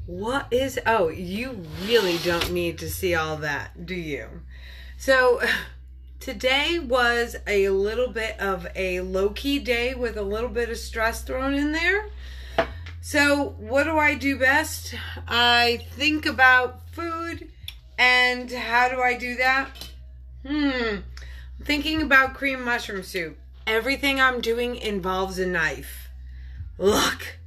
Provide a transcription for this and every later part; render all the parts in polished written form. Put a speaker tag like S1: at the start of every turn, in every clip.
S1: What is, oh, you really don't need to see all that, do you? So today was a little bit of a low-key day with a little bit of stress thrown in there. So what do I do best? I think about food, and how do I do that? I'm thinking about cream mushroom soup. Everything I'm doing involves a knife. Look,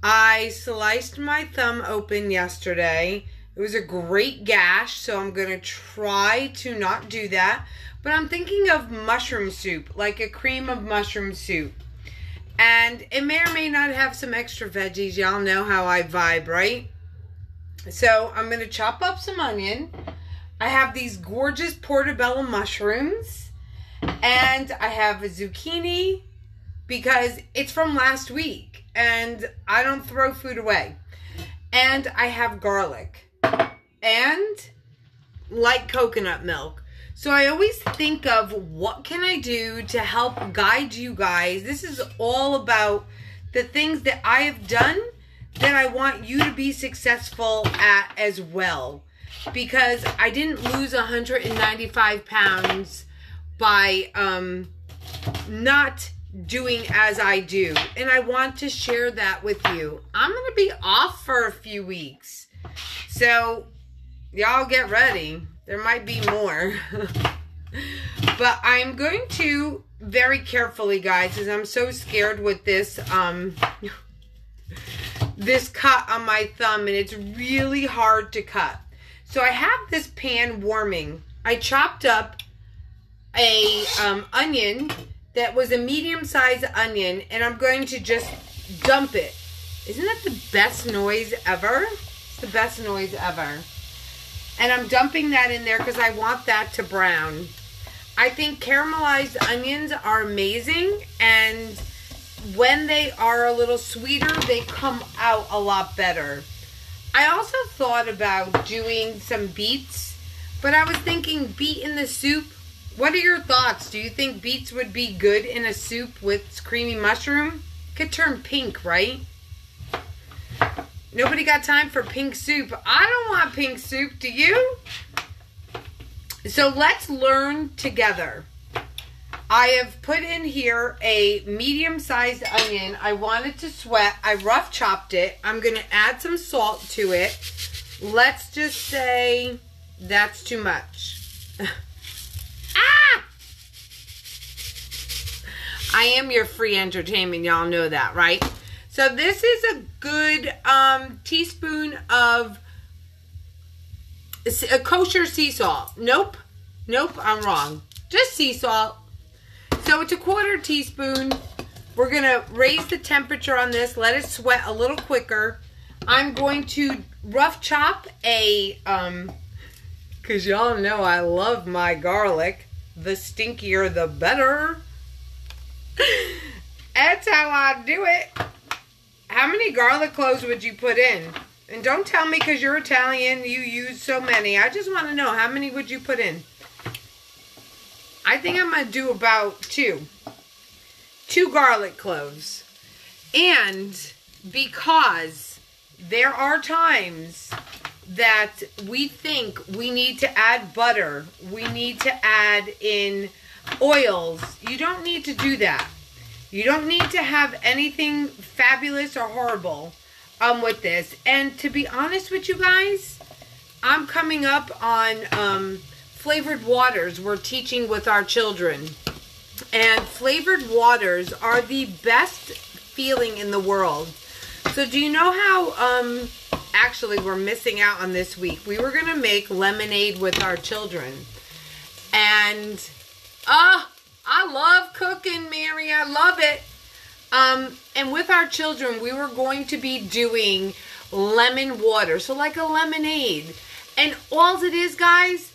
S1: I sliced my thumb open yesterday. It was a great gash, so I'm going to try to not do that. But I'm thinking of mushroom soup, like a cream of mushroom soup. And it may or may not have some extra veggies. Y'all know how I vibe, right? So I'm going to chop up some onion. I have these gorgeous portobello mushrooms. And I have a zucchini because it's from last week. And I don't throw food away. And I have garlic. And light coconut milk. So I always think of what can I do to help guide you guys. This is all about the things that I have done that I want you to be successful at as well. Because I didn't lose 195 pounds by not doing as I do. And I want to share that with you. I'm going to be off for a few weeks. So y'all get ready. There might be more. But I'm going to very carefully, guys, because I'm so scared with this this cut on my thumb, and it's really hard to cut. So I have this pan warming. I chopped up a onion that was a medium-sized onion, and I'm going to just dump it. Isn't that the best noise ever? It's the best noise ever. And I'm dumping that in there because I want that to brown. I think caramelized onions are amazing, and when they are a little sweeter, they come out a lot better. I also thought about doing some beets, but I was thinking beet in the soup. What are your thoughts? Do you think beets would be good in a soup with creamy mushroom? Could turn pink, right? Nobody got time for pink soup. I don't want pink soup, do you? So let's learn together. I have put in here a medium-sized onion. I want it to sweat. I rough chopped it. I'm going to add some salt to it. Let's just say that's too much. Ah! I am your free entertainment. Y'all know that, right? So this is a good teaspoon of a kosher sea salt. Nope, I'm wrong. Just sea salt. So it's a 1/4 teaspoon. We're going to raise the temperature on this. Let it sweat a little quicker. I'm going to rough chop a, because y'all know I love my garlic. The stinkier, the better. That's how I do it. How many garlic cloves would you put in? And don't tell me because you're Italian, you use so many. I just want to know, how many would you put in? I think I'm going to do about 2. 2 garlic cloves. And because there are times that we think we need to add butter, we need to add in oils, you don't need to do that. You don't need to have anything fabulous or horrible with this. And to be honest with you guys, I'm coming up on flavored waters we're teaching with our children. And flavored waters are the best feeling in the world. So do you know how, actually we're missing out on this week. We were going to make lemonade with our children. And, I love cooking, Mary. I love it. And with our children, we were going to be doing lemon water. So like a lemonade. And all it is, guys,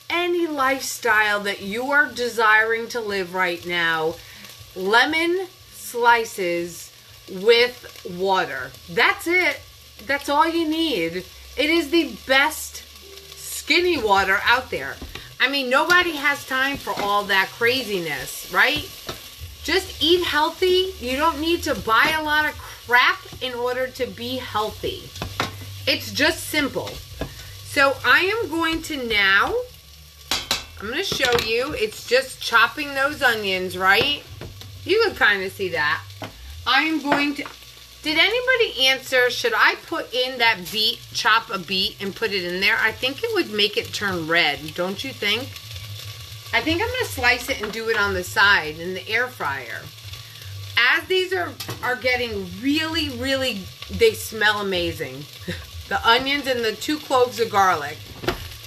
S1: any lifestyle that you are desiring to live right now, lemon slices with water. That's it. That's all you need. It is the best skinny water out there. I mean, nobody has time for all that craziness, right? Just eat healthy. You don't need to buy a lot of crap in order to be healthy. It's just simple. So I am going to now, I'm going to show you, it's just chopping those onions, right? You can kind of see that. I am going to, did anybody answer, should I put in that beet, chop a beet and put it in there? I think it would make it turn red, don't you think? I think I'm going to slice it and do it on the side in the air fryer. As these are getting really, really, they smell amazing. The onions and the 2 cloves of garlic.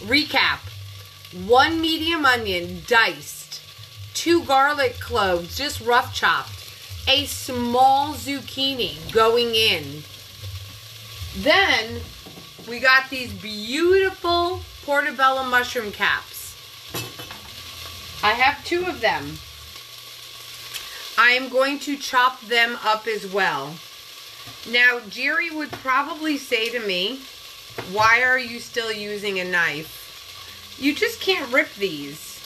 S1: Recap. 1 medium onion diced. 2 garlic cloves just rough chopped. A small zucchini going in. Then we got these beautiful portobello mushroom caps. I have 2 of them. I am going to chop them up as well. Now, Jerry would probably say to me, why are you still using a knife? You just can't rip these.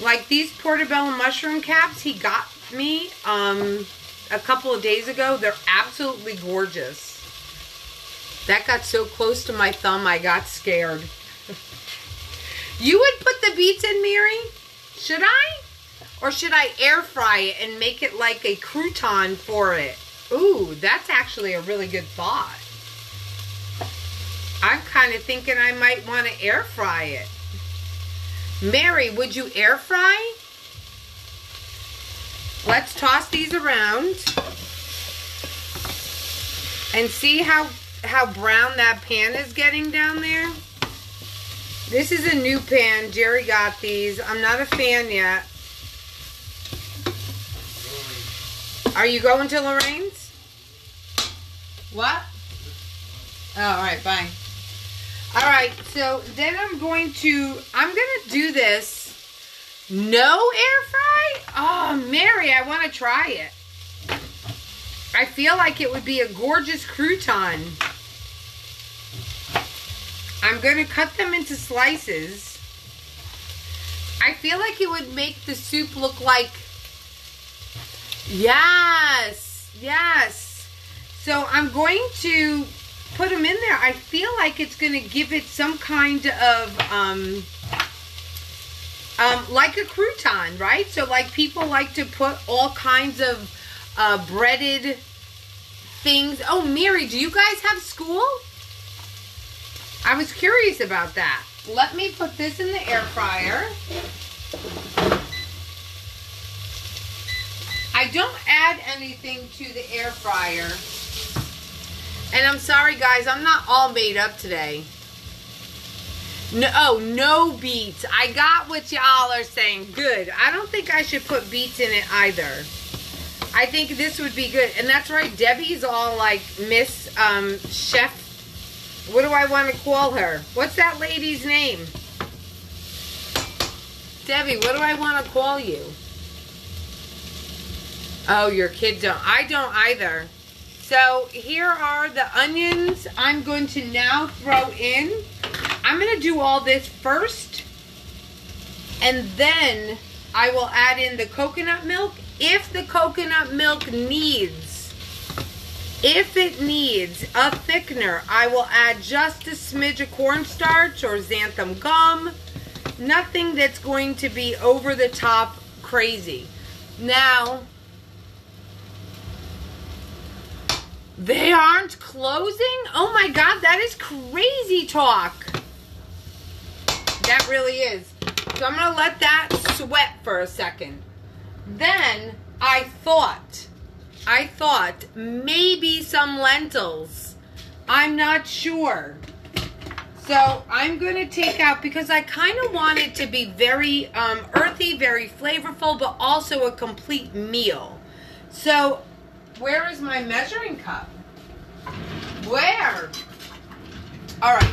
S1: Like these portobello mushroom caps he got me a couple of days ago. They're absolutely gorgeous. That got so close to my thumb, I got scared. You would put the beets in, Mary? Should I? Or should I air fry it and make it like a crouton for it? Ooh, that's actually a really good thought. I'm kind of thinking I might want to air fry it. Mary, would you air fry? Let's toss these around and see how brown that pan is getting down there. This is a new pan. Jerry got these. I'm not a fan yet. Are you going to Lorraine's? What? Oh, all right, bye. All right, so then I'm going to do this. No air fry? Oh, Mary, I want to try it. I feel like it would be a gorgeous crouton. I'm going to cut them into slices. I feel like it would make the soup look like, yes, yes. So I'm going to put them in there. I feel like it's going to give it some kind of, like a crouton, right? So like people like to put all kinds of breaded things. Oh, Mary, do you guys have school? I was curious about that. Let me put this in the air fryer. I don't add anything to the air fryer. And I'm sorry, guys, I'm not all made up today. No, oh, no beets. I got what y'all are saying. Good. I don't think I should put beets in it either. I think this would be good. And that's right, Debbie's all like Miss Chef. What do I want to call her? What's that lady's name? Debbie, what do I want to call you? Oh, your kid don't. I don't either. So here are the onions I'm going to now throw in. I'm going to do all this first. And then I will add in the coconut milk. If the coconut milk needs, if it needs a thickener, I will add just a smidge of cornstarch or xanthan gum. Nothing that's going to be over the top crazy. Now, they aren't closing? Oh my God, that is crazy talk. That really is. So I'm going to let that sweat for a second. Then I thought maybe some lentils. I'm not sure. So I'm going to take out, because I kind of want it to be very earthy, very flavorful, but also a complete meal. So where is my measuring cup? Where? All right.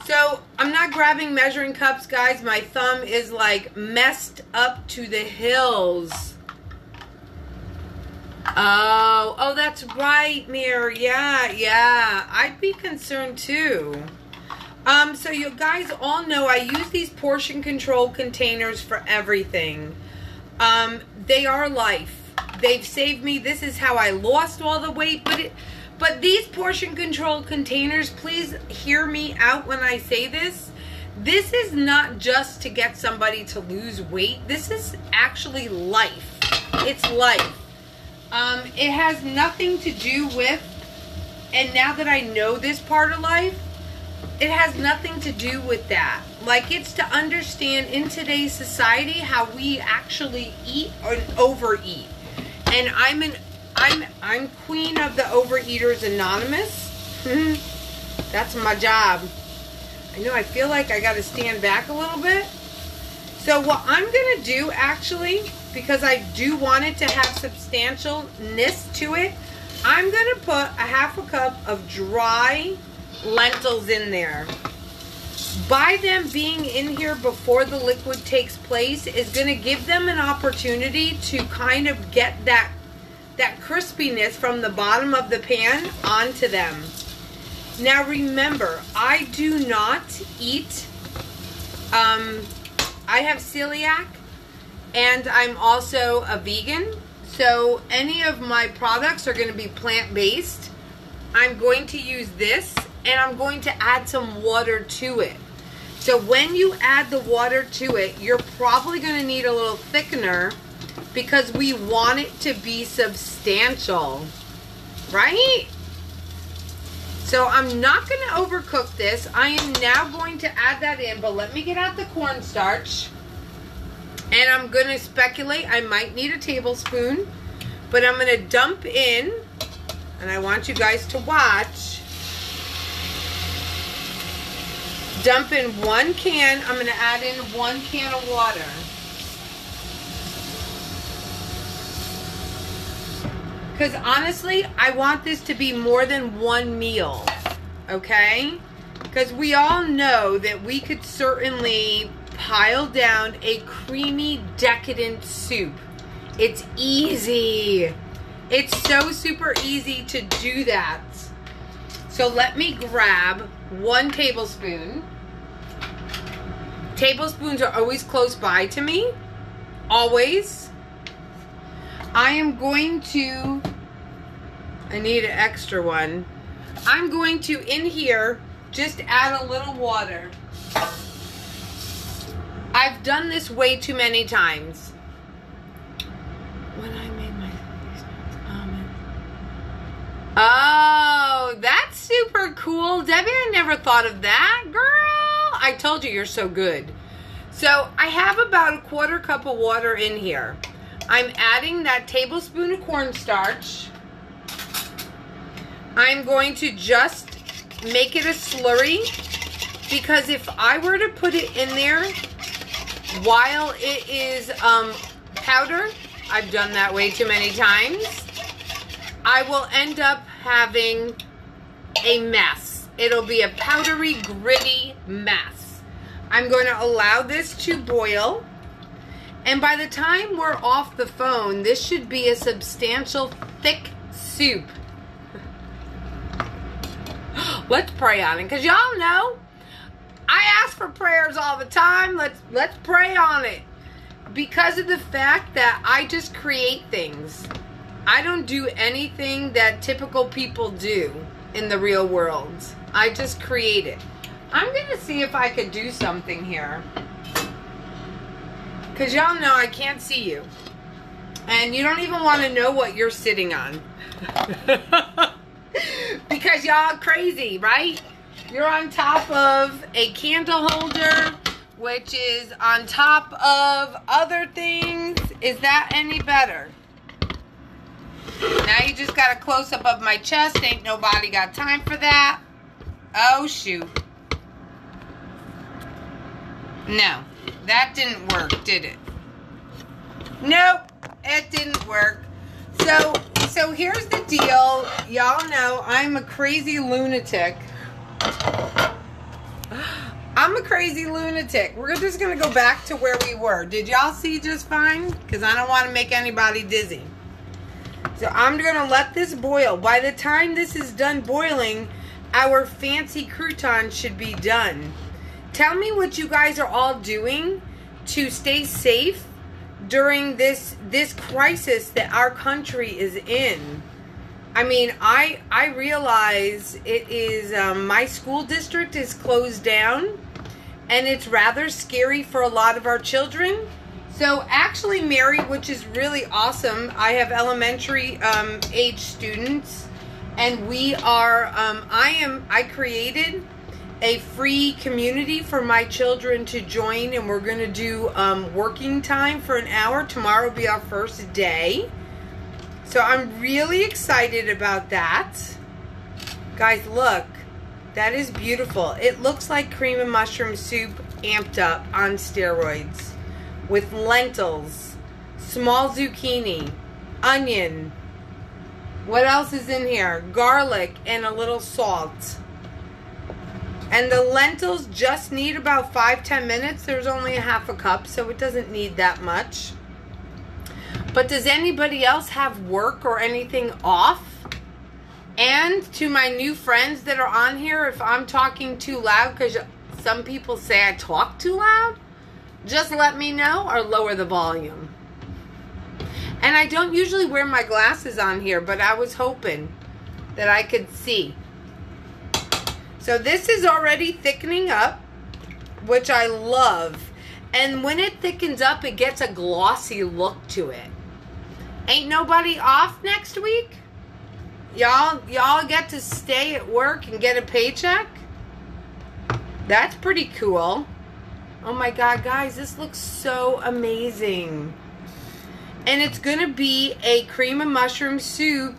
S1: So I'm not grabbing measuring cups, guys. My thumb is like messed up to the hills. Oh, that's right, Mir. Yeah. I'd be concerned too. So you guys all know I use these portion control containers for everything. They are life. They've saved me. This is how I lost all the weight, but But these portion control containers, please hear me out when I say this. This is not just to get somebody to lose weight. This is actually life. It's life. It has nothing to do with, and now that I know this part of life, it has nothing to do with that. Like, it's to understand in today's society how we actually eat or overeat. And I'm queen of the Overeaters Anonymous. That's my job. I know, I feel like I got to stand back a little bit. So what I'm going to do, actually, because I do want it to have substantialness to it, I'm going to put a half a cup of dry lentils in there. By them being in here before the liquid takes place is going to give them an opportunity to kind of get that crispiness from the bottom of the pan onto them. Now remember, I do not eat, I have celiac, and I'm also a vegan, so any of my products are going to be plant-based. I'm going to use this, and I'm going to add some water to it. So when you add the water to it, you're probably going to need a little thickener because we want it to be substantial, right? So I'm not going to overcook this. I am now going to add that in, but let me get out the cornstarch. And I'm going to speculate. I might need a tablespoon, but I'm going to dump in, and I want you guys to watch. Dump in 1 can. I'm going to add in 1 can of water. Because honestly, I want this to be more than 1 meal, okay? Because we all know that we could certainly pile down a creamy, decadent soup. It's easy. It's so super easy to do that. So let me grab 1 tablespoon. Tablespoons are always close by to me. Always. I am going to, I need an extra one. I'm going to, in here, just add a little water. I've done this way too many times. When I made my comment. Oh, that's super cool. Debbie, I never thought of that. Girl, I told you you're so good. So I have about a 1/4 cup of water in here. I'm adding that tablespoon of cornstarch. I'm going to just make it a slurry, because if I were to put it in there while it is powder, I've done that way too many times, I will end up having a mess. It'll be a powdery, gritty mess. I'm going to allow this to boil. And by the time we're off the phone, this should be a substantial, thick soup. Let's pray on it, because y'all know I ask for prayers all the time. Let's pray on it. Because of the fact that I just create things. I don't do anything that typical people do in the real world. I just create it. I'm going to see if I could do something here. Because y'all know I can't see you. And you don't even want to know what you're sitting on. Because y'all crazy, right? You're on top of a candle holder, which is on top of other things. Is that any better? Now you just got a close-up of my chest. Ain't nobody got time for that. Oh, shoot. No. That didn't work, did it? Nope, it didn't work. So here's the deal. Y'all know I'm a crazy lunatic. I'm a crazy lunatic. We're just going to go back to where we were. Did y'all see just fine? Because I don't want to make anybody dizzy. So I'm going to let this boil. By the time this is done boiling, our fancy croutons should be done. Tell me what you guys are all doing to stay safe during this crisis that our country is in. I mean, I realize it is, my school district is closed down, and it's rather scary for a lot of our children. So actually, Mary, which is really awesome, I have elementary age students, and we are, I created a free community for my children to join, and we're going to do working time for an hour. Tomorrow will be our first day. So I'm really excited about that. Guys, look. That is beautiful. It looks like cream and mushroom soup amped up on steroids. With lentils, small zucchini, onion. What else is in here? Garlic and a little salt. And the lentils just need about 5-10 minutes. There's only a half a cup, so it doesn't need that much. But does anybody else have work or anything off? And to my new friends that are on here, if I'm talking too loud, because some people say I talk too loud, just let me know or lower the volume. And I don't usually wear my glasses on here, but I was hoping that I could see. So this is already thickening up, which I love. And when it thickens up, it gets a glossy look to it. Ain't nobody off next week? Y'all get to stay at work and get a paycheck? That's pretty cool. Oh my God, guys, this looks so amazing. And it's gonna be a cream and mushroom soup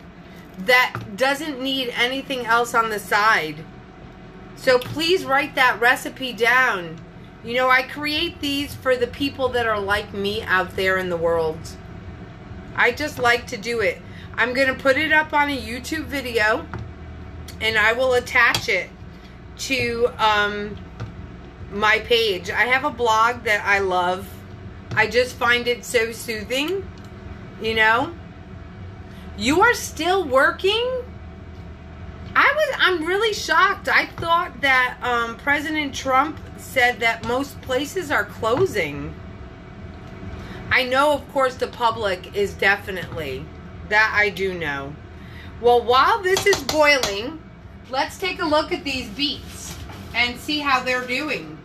S1: that doesn't need anything else on the side. So please write that recipe down. You know, I create these for the people that are like me out there in the world. I just like to do it. I'm going to put it up on a YouTube video, and I will attach it to my page. I have a blog that I love. I just find it so soothing, you know. You are still working? I'm really shocked. I thought that President Trump said that most places are closing. I know, of course, the public is definitely. That I do know. Well, while this is boiling, let's take a look at these beets and see how they're doing.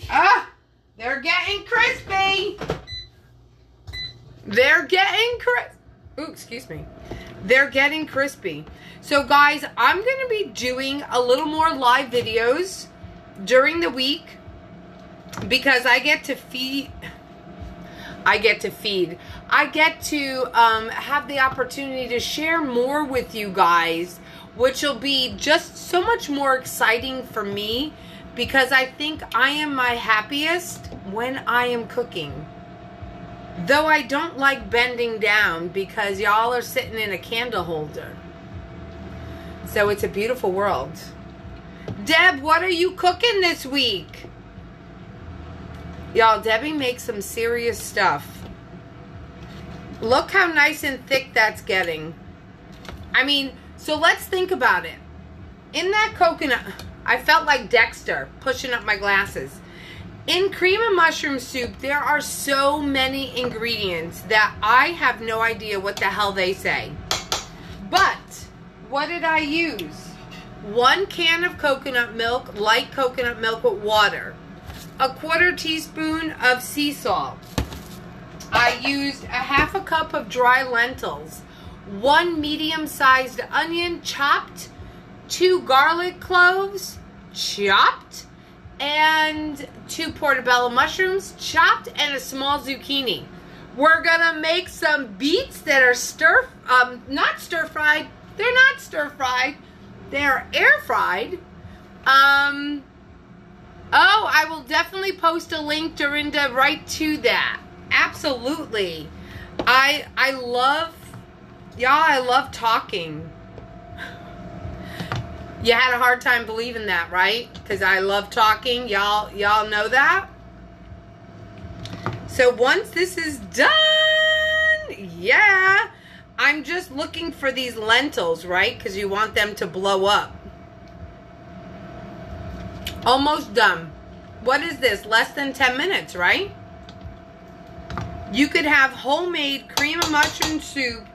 S1: Ah, they're getting crispy. They're getting crispy. Ooh, excuse me. They're getting crispy. So, guys, I'm going to be doing a little more live videos during the week because I get to have the opportunity to share more with you guys, which will be just so much more exciting for me because I think I am my happiest when I am cooking. Though I don't like bending down because y'all are sitting in a candle holder. So it's a beautiful world. Deb, what are you cooking this week? Y'all, Debbie makes some serious stuff. Look how nice and thick that's getting. I mean, so let's think about it. In that coconut, I felt like Dexter pushing up my glasses. In cream and mushroom soup, there are so many ingredients that I have no idea what the hell they say. But, what did I use? 1 can of coconut milk, light coconut milk with water. A 1/4 teaspoon of sea salt. I used a 1/2 cup of dry lentils. 1 medium-sized onion chopped. 2 garlic cloves chopped. And 2 portobello mushrooms chopped, and a small zucchini. We're gonna make some beets that are not stir fried. They're not stir fried. They're air fried. Oh, I will definitely post a link, Dorinda, right to that. Absolutely. I love talking. You had a hard time believing that, right? Because I love talking. Y'all know that? So once this is done, yeah, I'm just looking for these lentils, right? Because you want them to blow up. Almost done. What is this? Less than 10 minutes, right? You could have homemade cream of mushroom soup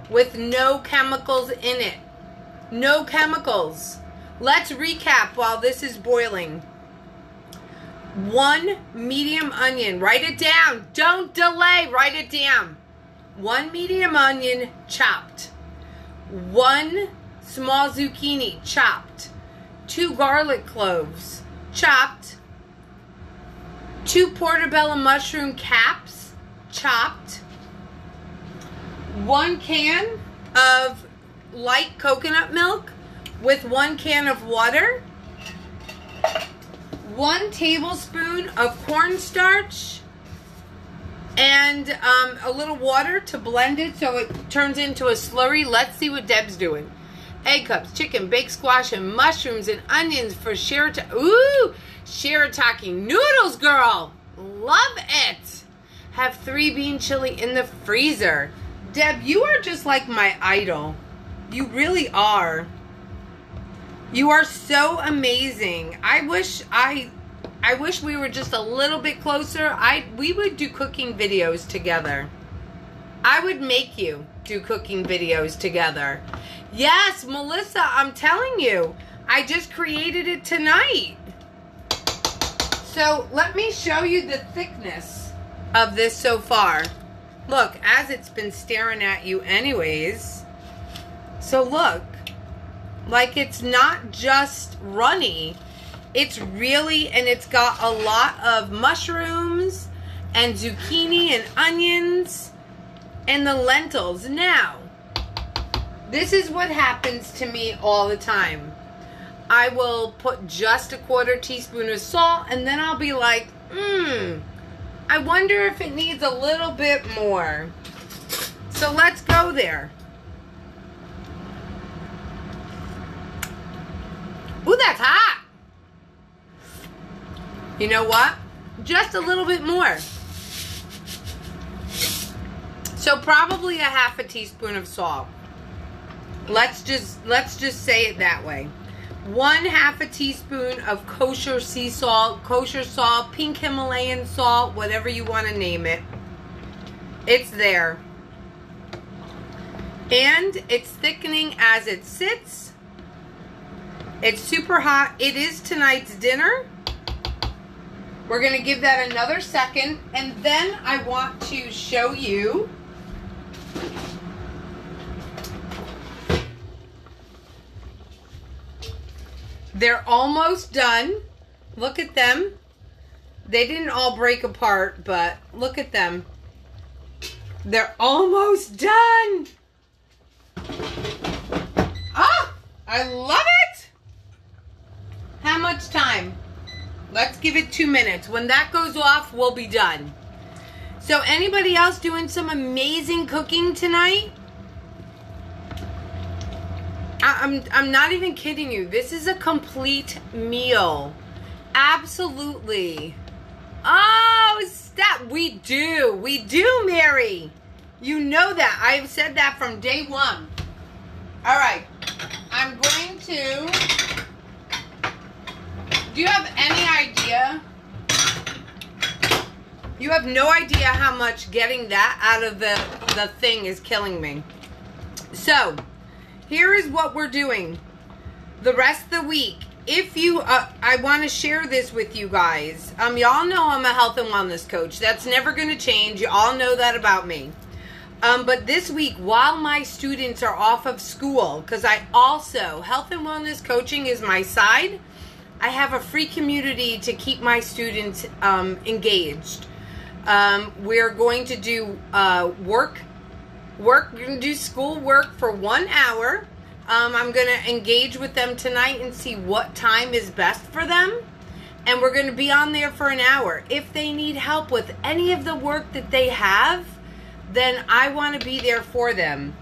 S1: with no chemicals in it. No chemicals. Let's recap while this is boiling. 1 medium onion. Write it down. Don't delay. Write it down. 1 medium onion chopped. 1 small zucchini chopped. 2 garlic cloves chopped. 2 portobello mushroom caps chopped. 1 can of light coconut milk with 1 can of water. 1 tablespoon of cornstarch and a little water to blend it so it turns into a slurry. Let's see what Deb's doing. Egg cups, chicken, baked squash, and mushrooms and onions for shirataki. Ooh, shirataki noodles, girl. Love it. Have 3 bean chili in the freezer. Deb, you are just like my idol. You really are. You are so amazing. I wish we were just a little bit closer. We would do cooking videos together. I would make you do cooking videos together. Yes, Melissa, I'm telling you. I just created it tonight. So let me show you the thickness of this so far. Look, as it's been staring at you anyways. So look, like it's not just runny. It's really, and it's got a lot of mushrooms and zucchini and onions and the lentils. Now, this is what happens to me all the time. I will put just a 1/4 teaspoon of salt and then I'll be like, I wonder if it needs a little bit more. So let's go there. Ooh, that's hot. You know what? Just a little bit more. So probably a 1/2 teaspoon of salt. Let's just say it that way. 1/2 teaspoon of kosher sea salt, kosher salt, pink Himalayan salt, whatever you want to name it. It's there. And it's thickening as it sits. It's super hot. It is tonight's dinner. We're going to give that another second. And then I want to show you they're almost done. Look at them. They didn't all break apart, but look at them. They're almost done. Ah, I love it. How much time? Let's give it 2 minutes. When that goes off, we'll be done. So anybody else doing some amazing cooking tonight? I'm not even kidding you. This is a complete meal. Absolutely. Oh, stop. We do, Mary. You know that. I've said that from day one. All right. I'm going to... Do you have any idea? You have no idea how much getting that out of the thing is killing me. So... here is what we're doing the rest of the week. If you, I want to share this with you guys. Y'all know I'm a health and wellness coach. That's never going to change. You all know that about me. But this week, while my students are off of school, because I also, health and wellness coaching is my side, I have a free community to keep my students engaged. We're going to do we're going to do school work for 1 hour. I'm going to engage with them tonight and see what time is best for them. And we're going to be on there for an hour. If they need help with any of the work that they have, then I want to be there for them.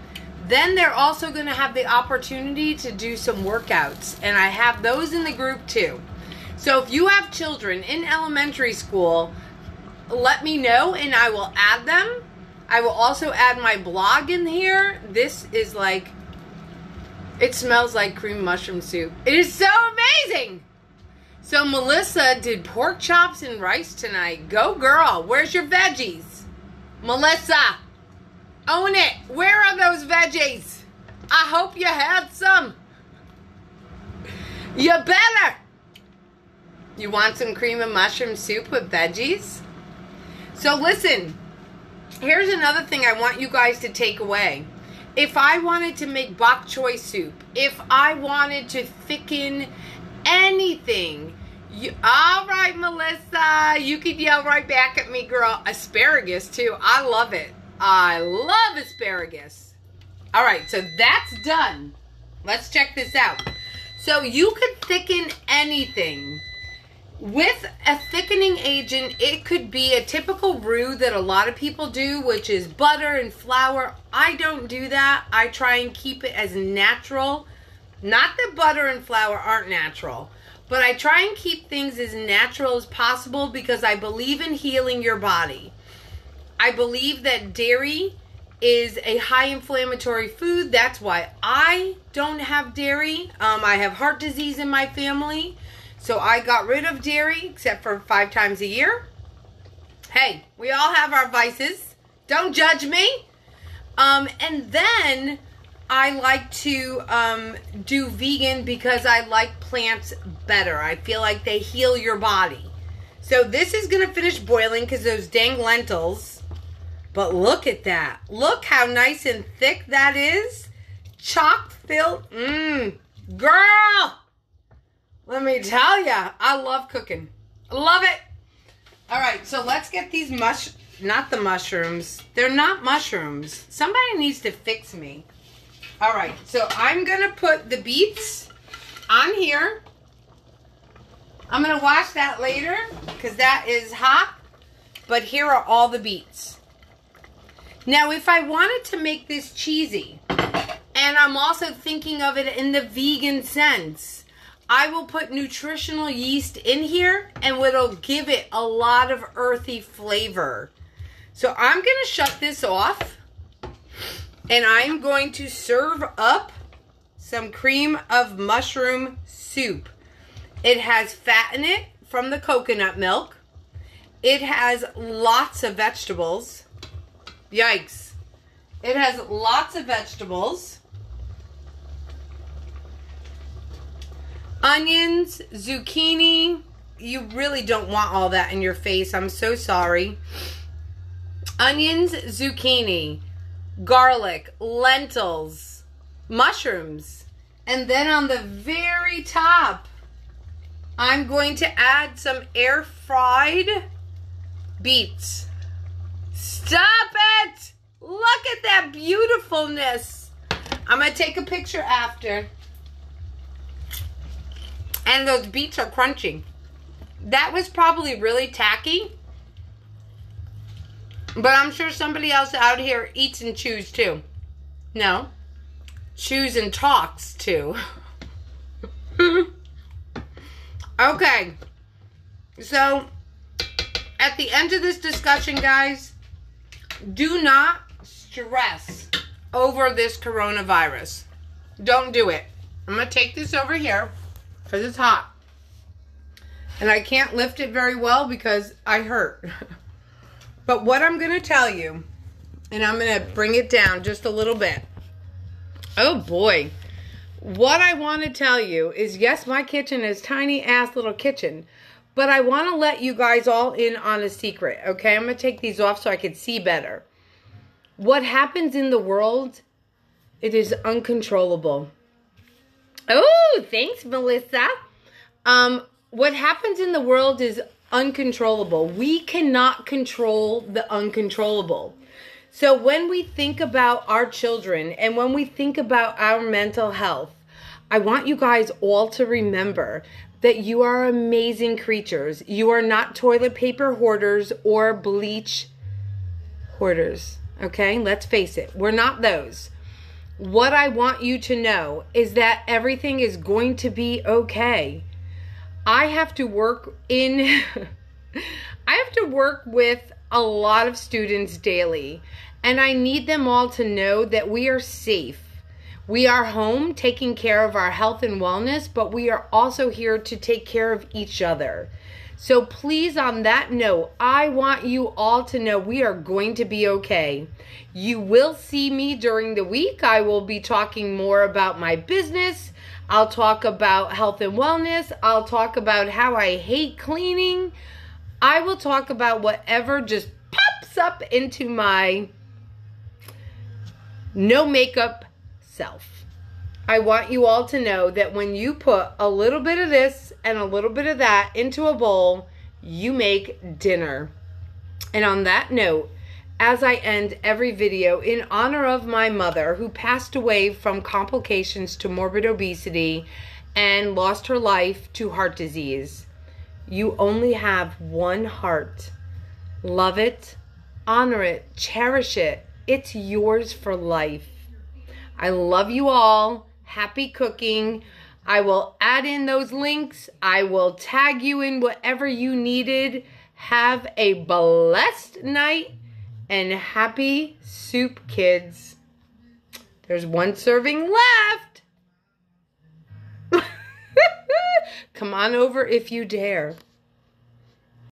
S1: Then they're also going to have the opportunity to do some workouts. And I have those in the group too. So if you have children in elementary school, let me know and I will add them. I will also add my blog in here. This is like, it smells like cream mushroom soup. It is so amazing. So Melissa did pork chops and rice tonight. Go girl. Where's your veggies? Melissa, own it. Where are those veggies? I hope you had some. You better. You want some cream of mushroom soup with veggies? So listen, here's another thing I want you guys to take away. If I wanted to make bok choy soup, if I wanted to thicken anything, all right, Melissa, you could yell right back at me, girl. Asparagus, too. I love it. I love asparagus. All right, so that's done. Let's check this out. So you could thicken anything. With a thickening agent, it could be a typical roux that a lot of people do, which is butter and flour. I don't do that. I try and keep it as natural. Not that butter and flour aren't natural, but I try and keep things as natural as possible because I believe in healing your body. I believe that dairy is a high inflammatory food. That's why I don't have dairy. I have heart disease in my family. So I got rid of dairy except for 5 times a year. Hey, we all have our vices. Don't judge me. And then I like to do vegan because I like plants better. I feel like they heal your body. So this is going to finish boiling because those dang lentils. But look at that. Look how nice and thick that is. Chock filled. Girl. Let me tell ya, I love cooking. I love it. All right, so let's get these not the mushrooms. They're not mushrooms. Somebody needs to fix me. All right, so I'm going to put the beets on here. I'm going to wash that later because that is hot. But here are all the beets. Now, if I wanted to make this cheesy, and I'm also thinking of it in the vegan sense, I will put nutritional yeast in here and it'll give it a lot of earthy flavor. So I'm going to shut this off and I'm going to serve up some cream of mushroom soup. It has fat in it from the coconut milk. It has lots of vegetables. Yikes. It has lots of vegetables. Onions, zucchini. You really don't want all that in your face. I'm so sorry. Onions, zucchini, garlic, lentils, mushrooms. And then on the very top, I'm going to add some air-fried beets. Stop it! Look at that beautifulness. I'm going to take a picture after. And those beets are crunchy. That was probably really tacky. But I'm sure somebody else out here eats and chews too. No. Chews and talks too. Okay. So, at the end of this discussion, guys, do not stress over this coronavirus. Don't do it. I'm going to take this over here because it's hot. And I can't lift it very well because I hurt. But what I'm going to tell you, and I'm going to bring it down just a little bit. Oh boy. What I want to tell you is, yes, my kitchen is tiny ass little kitchen. But I want to let you guys all in on a secret. Okay, I'm going to take these off so I can see better. What happens in the world, it is uncontrollable. Oh, thanks, Melissa. What happens in the world is uncontrollable. We cannot control the uncontrollable. So when we think about our children and when we think about our mental health, I want you guys all to remember that you are amazing creatures. You are not toilet paper hoarders or bleach hoarders. Okay, let's face it. We're not those. What I want you to know is that everything is going to be okay. I have to work with a lot of students daily, and I need them all to know that we are safe. We are home taking care of our health and wellness, but we are also here to take care of each other. So please, on that note, I want you all to know we are going to be okay. You will see me during the week. I will be talking more about my business. I'll talk about health and wellness. I'll talk about how I hate cleaning. I will talk about whatever just pops up into my no makeup self. I want you all to know that when you put a little bit of this and a little bit of that into a bowl, you make dinner. And on that note, as I end every video, in honor of my mother who passed away from complications to morbid obesity and lost her life to heart disease, you only have one heart. Love it, honor it, cherish it. It's yours for life. I love you all. Happy cooking. I will add in those links. I will tag you in whatever you needed. Have a blessed night and happy soup, kids. There's one serving left. Come on over if you dare.